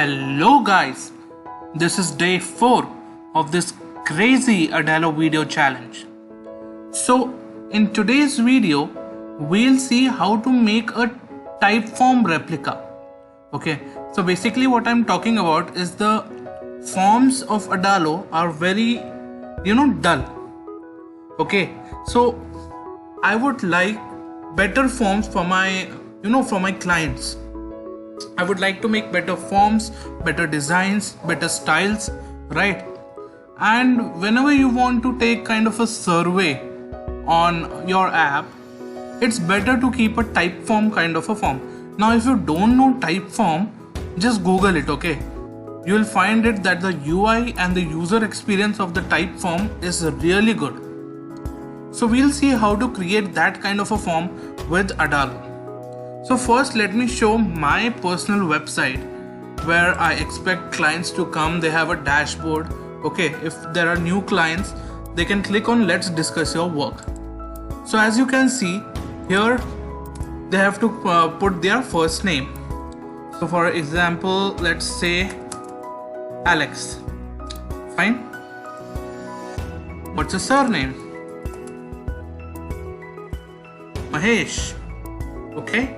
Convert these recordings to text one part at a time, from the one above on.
Hello guys, this is day 4 of this crazy Adalo video challenge. So in today's video, we'll see how to make a Typeform replica. Okay, so basically what I'm talking about is the forms of Adalo are very, dull. Okay, so I would like better forms for my, for my clients. I would like to make better forms, better designs, better styles, right? And whenever you want to take kind of a survey on your app, it's better to keep a Typeform kind of a form. Now, if you don't know Typeform, just Google it, okay? You will find it that the UI and the user experience of the Typeform is really good. So we'll see how to create that kind of a form with Adalo. So first let me show my personal website where I expect clients to come. They have a dashboard. Okay, if there are new clients, they can click on let's discuss your work. So as you can see here, they have to put their first name. So for example, let's say Alex. Fine. What's your surname? Mahesh. Okay.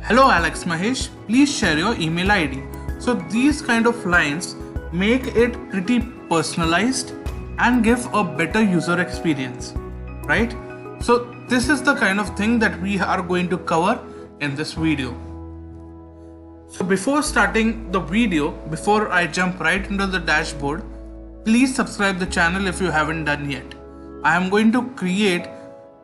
Hello Alex Mahesh, please share your email ID. So these kind of lines make it pretty personalized and give a better user experience, right? So this is the kind of thing that we are going to cover in this video. So before starting the video, before I jump right into the dashboard, please subscribe the channel if you haven't done yet. I am going to create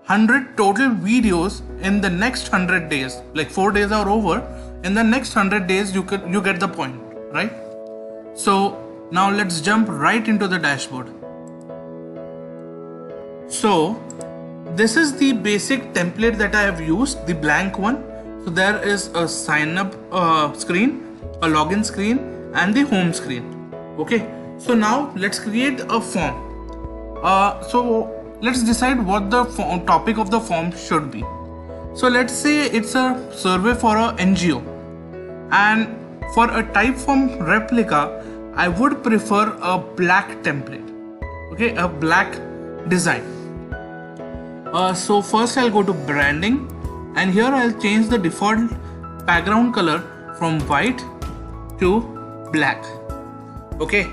100 total videos in the next 100 days. Like 4 days are over. In the next 100 days, you get the point, right? So now let's jump right into the dashboard. So this is the basic template that I have used, the blank one. So there is a sign up screen, a login screen, and the home screen. Okay. So now let's create a form. So let's decide what the topic of the form should be. So let's say it's a survey for a NGO, and for a Typeform replica, I would prefer a black template. Okay, a black design. So first I'll go to branding, and here I'll change the default background color from white to black. Okay,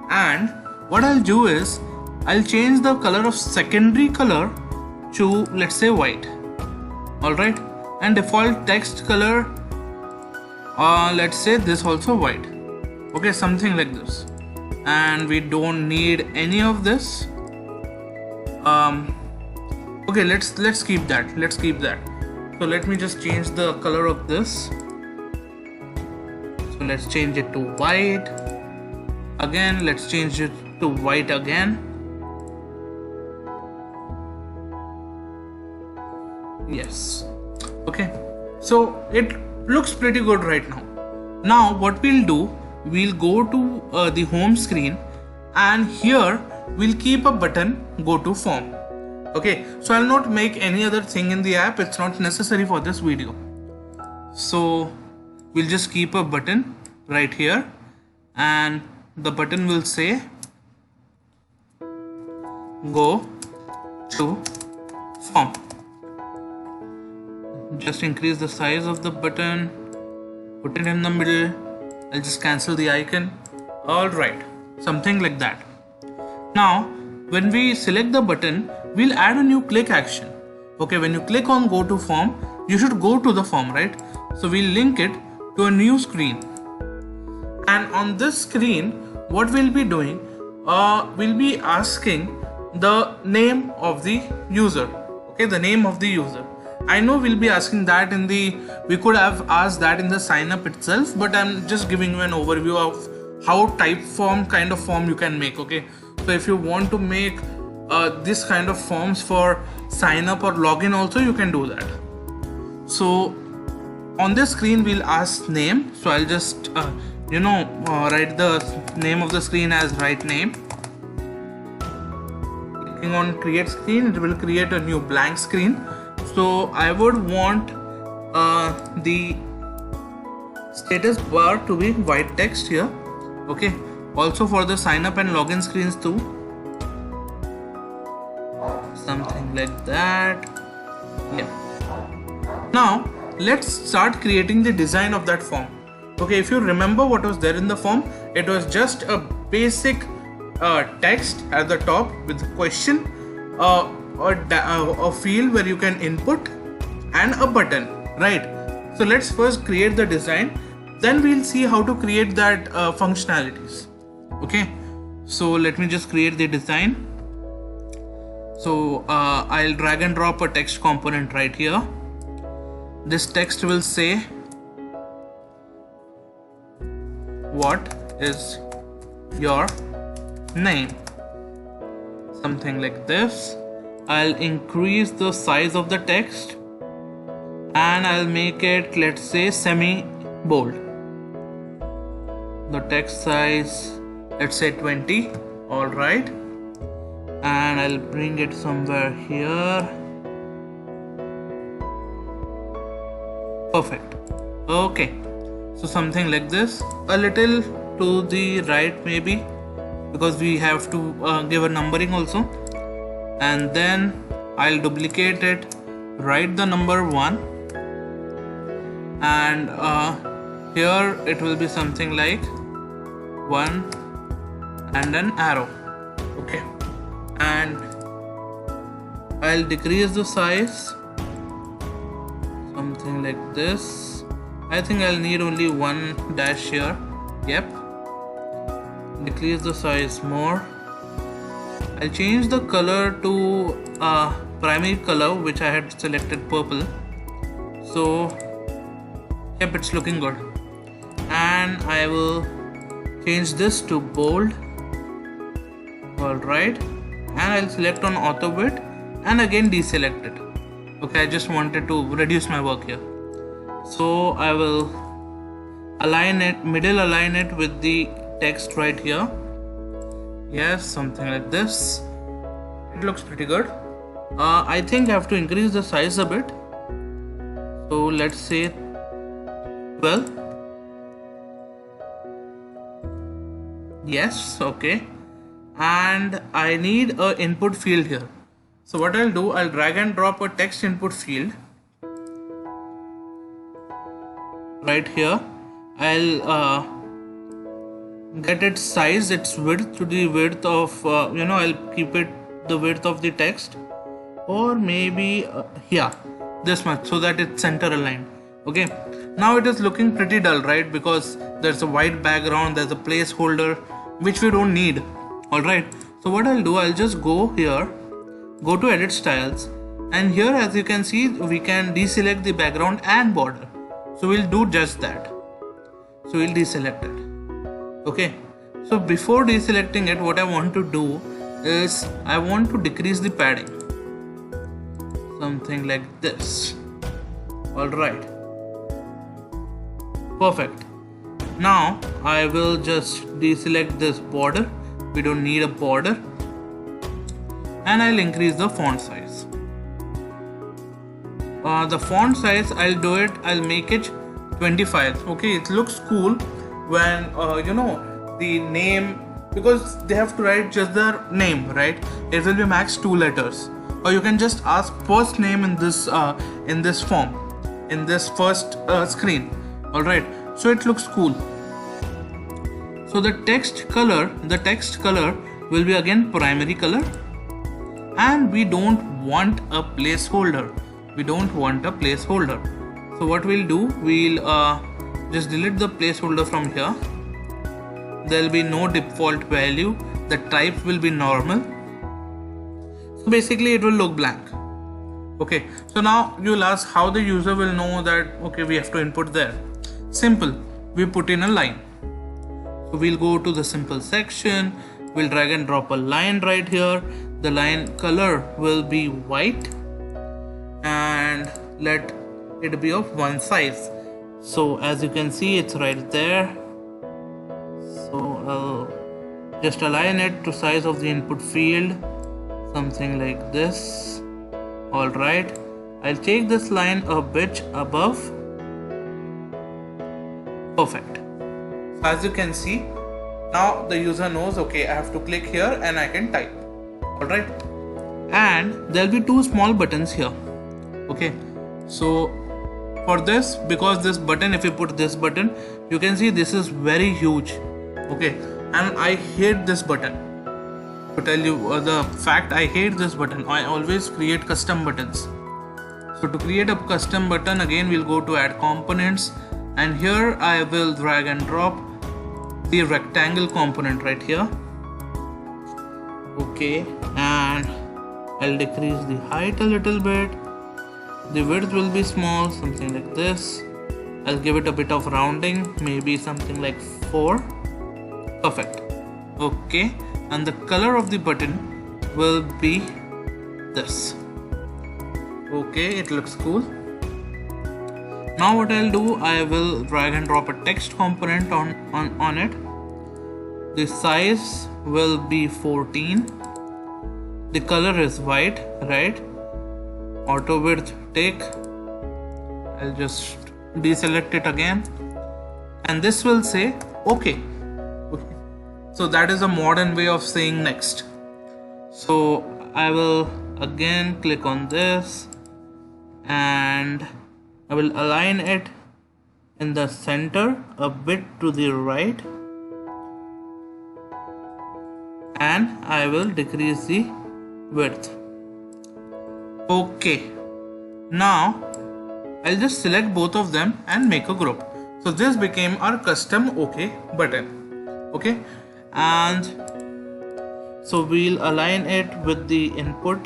and what I'll do is I'll change the color of secondary color to, let's say, white. Alright, and default text color, let's say this also white. Okay, something like this. And we don't need any of this. Okay, let's keep that. Let's keep that. So let me just change the color of this. So let's change it to white. Again, let's change it to white again. Yes. Okay, so it looks pretty good right now. Now what we'll do, we'll go to the home screen, and here we'll keep a button, go to form. Okay, so I'll not make any other thing in the app. It's not necessary for this video. So we'll just keep a button right here, and the button will say go to form. Just increase the size of the button, put it in the middle. I'll just cancel the icon. Alright, something like that. Now when we select the button, we'll add a new click action. Okay, when you click on go to form, you should go to the form, right? So we'll link it to a new screen, and on this screen what we'll be doing, we'll be asking the name of the user. Okay, the name of the user. I know we'll be asking that we could have asked that in the sign up itself, but I'm just giving you an overview of how Typeform kind of form you can make. Okay, so if you want to make this kind of forms for sign up or login also, you can do that. So on this screen we'll ask name. So I'll just write the name of the screen as right name. Clicking on create screen, it will create a new blank screen. So I would want the status bar to be white text here. Okay, also for the sign up and login screens too, something like that. Yeah. Now let's start creating the design of that form. Okay, if you remember what was there in the form, it was just a basic text at the top with a question, a field where you can input, and a button, right? So let's first create the design, then we'll see how to create that functionalities. Okay, so let me just create the design. So I'll drag and drop a text component right here. This text will say, what is your name? Something like this. I'll increase the size of the text and I'll make it, let's say, semi bold. The text size, let's say 20. All right, and I'll bring it somewhere here. Perfect. Okay, so something like this, a little to the right maybe, because we have to give a numbering also. And then I'll duplicate it, write the number 1, and here it will be something like 1 and an arrow. Okay, and I'll decrease the size, something like this. I think I'll need only one dash here. Yep, decrease the size more. I'll change the color to primary color, which I had selected purple. So yep, it's looking good. And I will change this to bold. Alright, and I'll select on auto width and again deselect it. Okay, I just wanted to reduce my work here. So I will align it, middle align it with the text right here. Yes, something like this. It looks pretty good. I think I have to increase the size a bit. So let's say 12. Yes, okay. And I need a input field here. So what I'll do, I'll drag and drop a text input field right here. I'll get its size, its width to the width of I'll keep it the width of the text, or maybe yeah, this much, so that it's center aligned. Okay, now it is looking pretty dull, right? Because there's a white background, there's a placeholder which we don't need. All right, so what I'll do, I'll just go here, go to edit styles, and here as you can see we can deselect the background and border. So we'll do just that. So we'll deselect it. Okay, so before deselecting it, what I want to do is I want to decrease the padding, something like this. All right, perfect. Now I will just deselect this border, we don't need a border, and I'll increase the font size. The font size, I'll make it 25. Okay, it looks cool when the name, because they have to write just their name, right? It will be max 2 letters, or you can just ask first name in this form, in this first screen. All right, so it looks cool. So the text color will be again primary color, and we don't want a placeholder. So what we'll do, we'll just delete the placeholder from here. There will be no default value, the type will be normal, so basically it will look blank. Okay, so now you'll ask how the user will know that okay, we have to input there. Simple, we put in a line. So we'll go to the simple section, we'll drag and drop a line right here. The line color will be white, and let it be of one size. So as you can see, it's right there. So I'll just align it to size of the input field, something like this. All right, I'll take this line a bit above, Perfect. So as you can see, now the user knows, okay, I have to click here and I can type. Alright. And there'll be two small buttons here. Okay. So for this, because this button, if you put this button, you can see this is very huge. Okay. And I hate this button. To tell you the fact, I hate this button. I always create custom buttons. So to create a custom button, again we'll go to add components, and here I will drag and drop the rectangle component right here. Okay, and I'll decrease the height a little bit. The width will be small, something like this. I'll give it a bit of rounding, maybe something like 4. Perfect. Okay, and the color of the button will be this. Okay, it looks cool. Now what I'll do, I will drag and drop a text component on it. The size will be 14. The color is white, right? Auto width take. I'll just deselect it again. And this will say okay. So that is a modern way of saying next. So I will again click on this and I will align it in the center a bit to the right, and I will decrease the width. Okay, now I'll just select both of them and make a group. So this became our custom OK button. Okay, and so we'll align it with the input,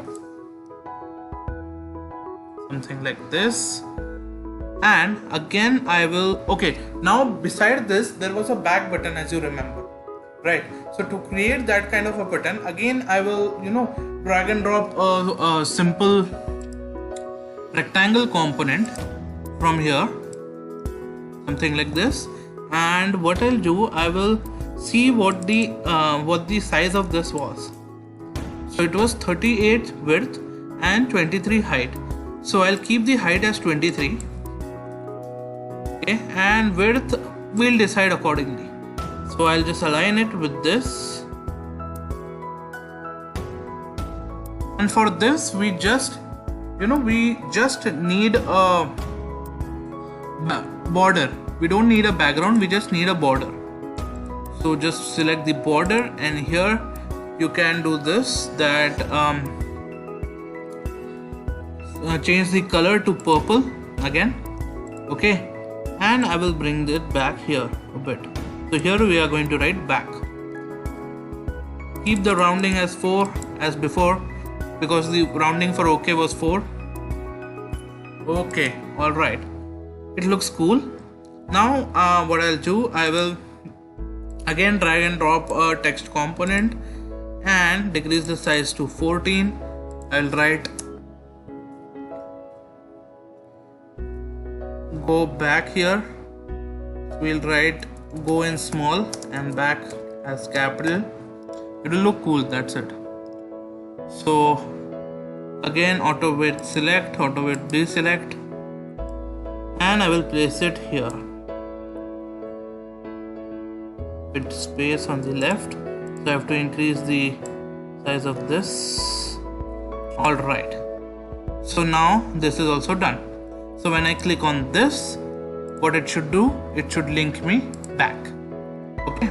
something like this. And again I will, okay, now beside this there was a back button, as you remember, right? So to create that kind of a button, again I will, drag and drop a simple rectangle component from here, something like this. And what I'll do, I will see what the size of this was. So it was 38 width and 23 height. So I'll keep the height as 23. Okay, and width we'll decide accordingly. So I'll just align it with this. And for this we just need a border. We don't need a background, we just need a border. So just select the border, and here you can do this, that change the color to purple again. Okay, and I will bring it back here a bit. So here we are going to write back. Keep the rounding as 4 as before, because the rounding for OK was 4. Okay, alright, it looks cool. Now what I'll do, I will again drag and drop a text component and decrease the size to 14. I'll write go back here. We'll write go in small and back as capital. It will look cool, that's it. So again auto width select, auto width deselect, and I will place it here. Bit space on the left, so I have to increase the size of this. Alright, so now this is also done. So when I click on this, what it should do, it should link me back. Okay,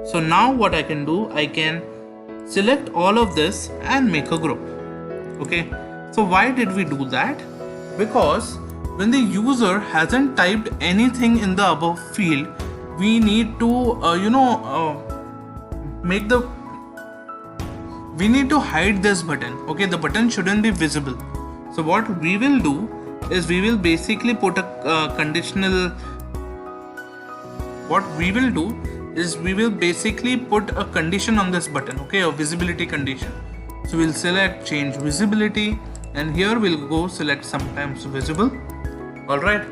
so now what I can do, I can select all of this and make a group. Okay, so why did we do that? Because when the user hasn't typed anything in the above field, we need to we need to hide this button. Okay, the button shouldn't be visible. So what we will do is we will basically put a conditional. What we will do is we will basically put a condition on this button. Okay, a visibility condition. So we'll select change visibility, and here we'll go select sometimes visible. Alright,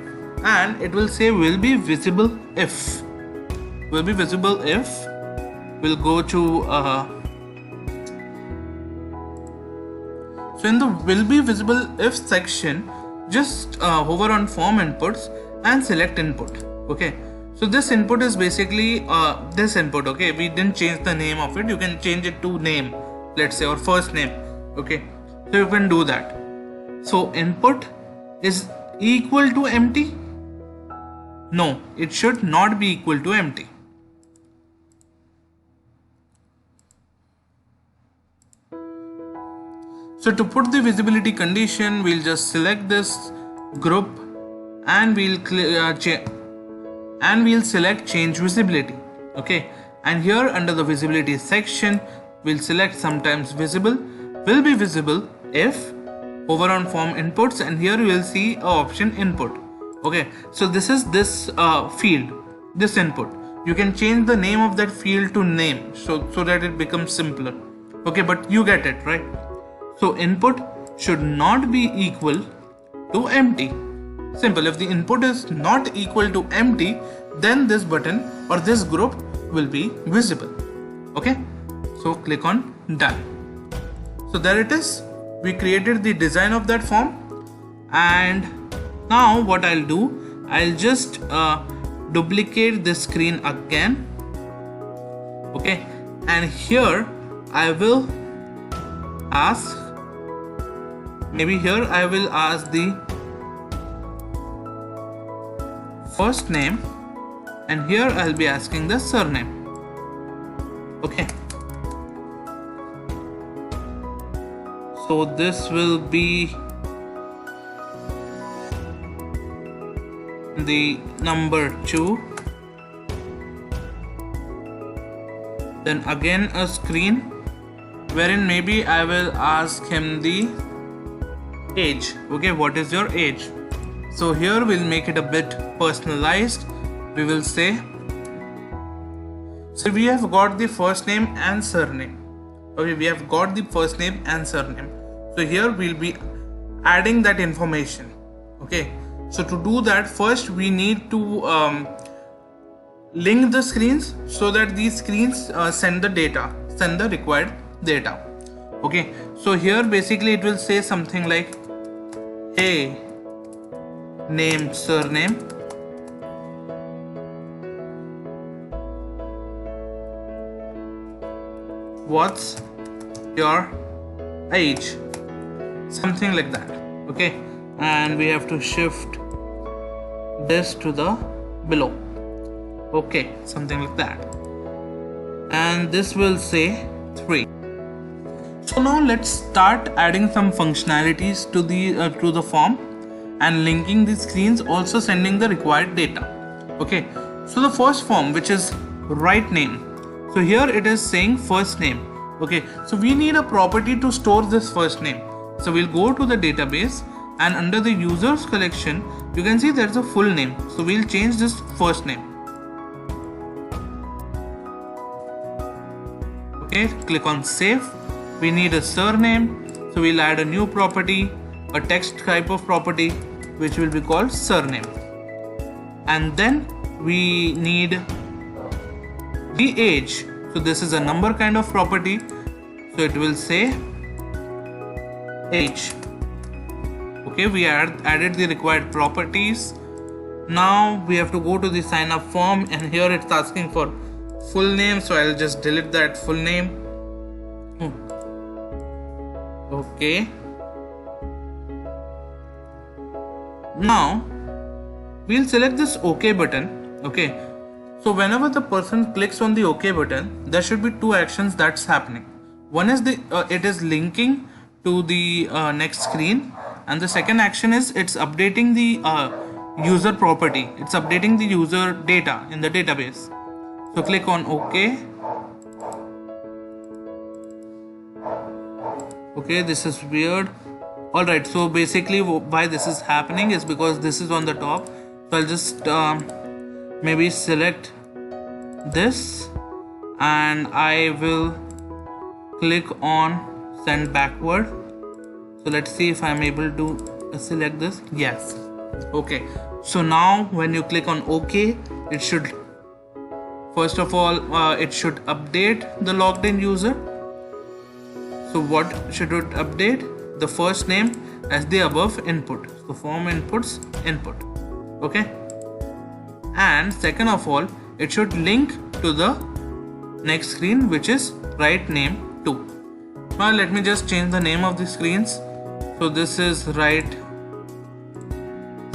and it will say will be visible if. Will be visible if. We'll go to so in the will be visible if section, just hover on form inputs and select input. Okay, so this input is basically this input. Okay, we didn't change the name of it. You can change it to name, let's say, or first name. Okay, so you can do that. So input is equal to empty. No, it should not be equal to empty. So to put the visibility condition, we'll just select this group and we'll select change visibility. Okay, and here under the visibility section, we'll select sometimes visible will be visible if over on form inputs, and here you will see a option input. Okay, so this is this field, this input. You can change the name of that field to name so that it becomes simpler. Okay, but you get it, right? So input should not be equal to empty. Simple. If the input is not equal to empty, then this button or this group will be visible. Okay, so click on done. So there it is. We created the design of that form, and now what I'll do, I'll just duplicate this screen again. Okay, and here I will ask, maybe here I will ask the first name, and here I'll be asking the surname. Okay, so this will be the number 2, then again a screen wherein maybe I will ask him the age. Okay, what is your age? So here we'll make it a bit personalized. We will say, so we have got the first name and surname. Okay, we have got the first name and surname. So here we'll be adding that information. Okay, so to do that, first we need to link the screens so that these screens send the required data. Okay, so here basically it will say something like, hey, name, surname, what's your age, something like that. Okay, and we have to shift this to the below. Okay, something like that, and this will say 3. So now let's start adding some functionalities to the form and linking the screens, also sending the required data. Okay, so the first form, which is write name, so here it is saying first name. Okay, so we need a property to store this first name. So we'll go to the database, and under the users collection you can see there's a full name. So we'll change this first name. Okay, click on save. We need a surname, so we'll add a new property, a text type of property, which will be called surname. And then we need the age, so this is a number kind of property, so it will say age. Okay, we added the required properties. Now we have to go to the sign up form, and here it's asking for full name, so I'll just delete that full name. Okay, now we'll select this OK button. Okay, so whenever the person clicks on the OK button, there should be two actions that's happening. One is it is linking to the next screen, and the second action is it's updating the user property. It's updating the user data in the database. So click on OK. Okay, this is weird. Alright, so basically why this is happening is because this is on the top. So I'll just maybe select this, and I will click on send backward. So let's see if I'm able to select this. Yes. Okay, so now when you click on OK, it should, first of all, it should update the logged in user. So what should it update? The first name as the above input. So form inputs input. Okay, and second of all, it should link to the next screen, which is write name to. Now let me just change the name of the screens. So this is write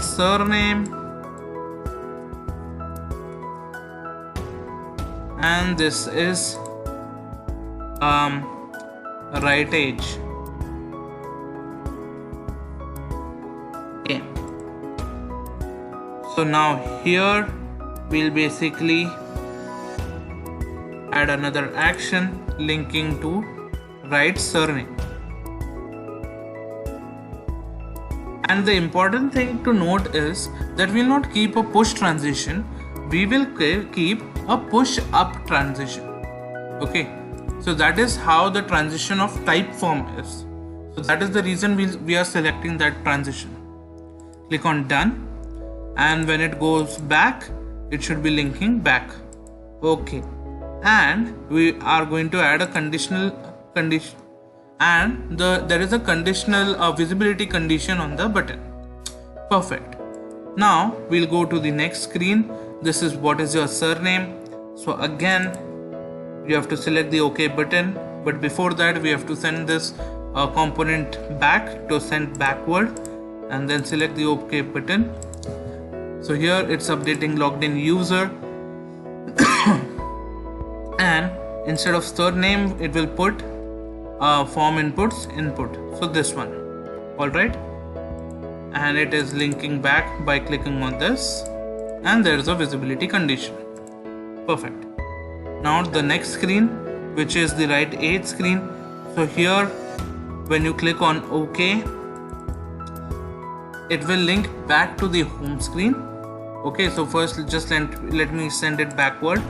surname and this is write age. Okay. So now here we'll basically add another action linking to write surname. And the important thing to note is that we'll not keep a push transition, we will keep a push up transition. Okay, so that is how the transition of type form is. So that is the reason we are selecting that transition. Click on done, and when it goes back, it should be linking back. Okay, and we are going to add a conditional condition, and there is a conditional visibility condition on the button. Perfect. Now we'll go to the next screen. This is what is your surname. So again you have to select the OK button, but before that we have to send this component back to send backward, and then select the OK button. So here it's updating logged in user and instead of surname it will put form inputs input, so this one. Alright, and it is linking back by clicking on this, and there is a visibility condition. Perfect. Now the next screen, which is the write age screen. So here when you click on OK, it will link back to the home screen. Okay, so first just let me send it backward,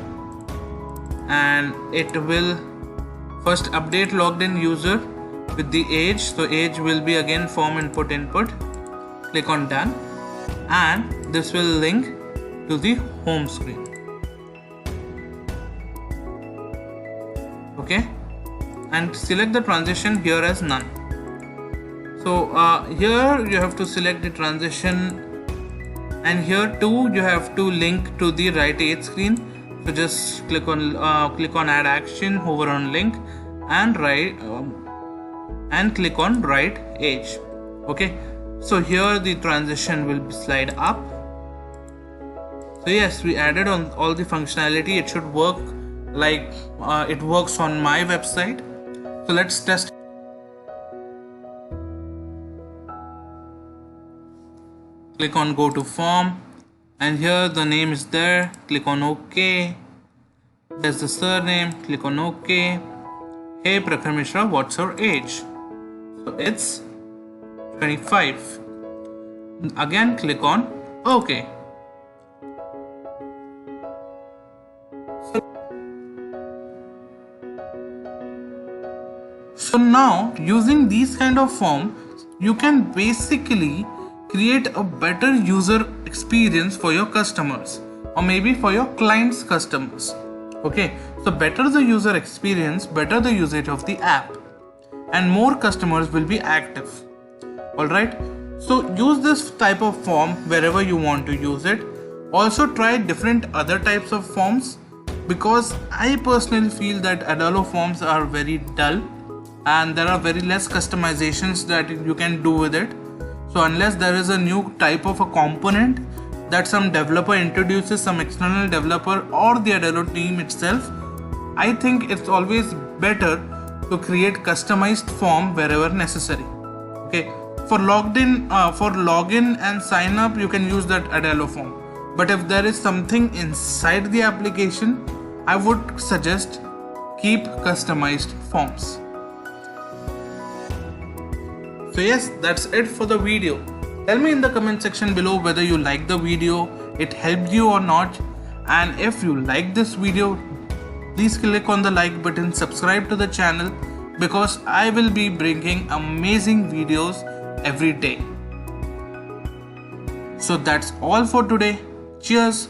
and it will first update logged in user with the age. So age will be again form input. Click on done, and this will link to the home screen. Okay, and select the transition here as none. So here you have to select the transition, and here too you have to link to the write age screen. So just click on add action, hover on link, and click on write age. Okay, so here the transition will slide up. So yes, we added on all the functionality. It should work like it works on my website. So let's test. Click on go to form, and here the name is there. Click on OK. There's the surname. Click on OK. Hey Prakhar Mishra, what's your age? So it's 25. Again click on OK. So now using these kind of forms, you can basically create a better user experience for your customers, or maybe for your clients' customers. Okay, so better the user experience, better the usage of the app, and more customers will be active. Alright, so use this type of form wherever you want to use it. Also try different other types of forms, because I personally feel that Adalo forms are very dull and there are very less customizations that you can do with it. So unless there is a new type of a component that some developer introduces, some external developer or the Adalo team itself, I think it's always better to create customized form wherever necessary. Okay, for login and sign up, you can use that Adalo form. But if there is something inside the application, I would suggest keep customized forms. So yes, that's it for the video. Tell me in the comment section below whether you liked the video, it helped you or not. And if you like this video, please click on the like button, subscribe to the channel, because I will be bringing amazing videos every day. So that's all for today. Cheers.